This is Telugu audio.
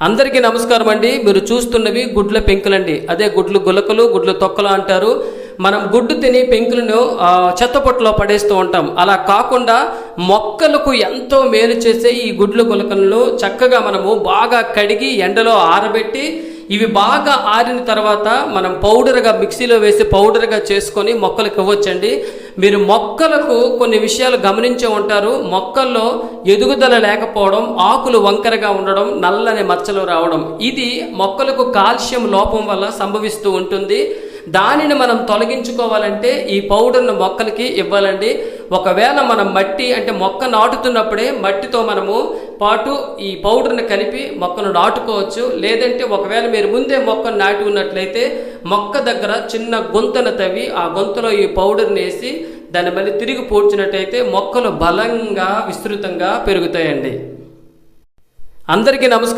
అందరికీ నమస్కారం అండి. మీరు చూస్తున్నవి గుడ్ల పెంకులండి. అదే గుడ్లు గులకలు, గుడ్లు తొక్కలు అంటారు. మనం గుడ్డు తిని పెంకులను చెత్తపొట్టులో పడేస్తూ ఉంటాం. అలా కాకుండా మొక్కలకు ఎంతో మేలు చేసే ఈ గుడ్లు గులకలను చక్కగా మనము బాగా కడిగి ఎండలో ఆరబెట్టి ఇవి బాగా ఆరిన తర్వాత మనం పౌడర్గా మిక్సీలో వేసి పౌడర్గా చేసుకొని మొక్కలకు ఇవ్వచ్చండి. మీరు మొక్కలకు కొన్ని విషయాలు గమనించే ఉంటారు. మొక్కల్లో ఎదుగుదల లేకపోవడం, ఆకులు వంకరగా ఉండడం, నల్లని మచ్చలు రావడం, ఇది మొక్కలకు కాల్షియం లోపం వల్ల సంభవిస్తూ ఉంటుంది. దానిని మనం తొలగించుకోవాలంటే ఈ పౌడర్ను మొక్కలకి ఇవ్వాలండి. ఒకవేళ మనం మట్టి అంటే మొక్క నాటుతున్నప్పుడే మట్టితో మనము పాటు ఈ పౌడర్ని కలిపి మొక్కను నాటుకోవచ్చు. లేదంటే ఒకవేళ మీరు ముందే మొక్కను నాటి ఉన్నట్లయితే మొక్క దగ్గర చిన్న గుంతను తవ్వి ఆ గుంతలో ఈ పౌడర్ని వేసి దాన్ని మళ్ళీ తిరిగి పూడ్చినట్టయితే మొక్కలు బలంగా విస్తృతంగా పెరుగుతాయండి. అందరికీ నమస్కారం.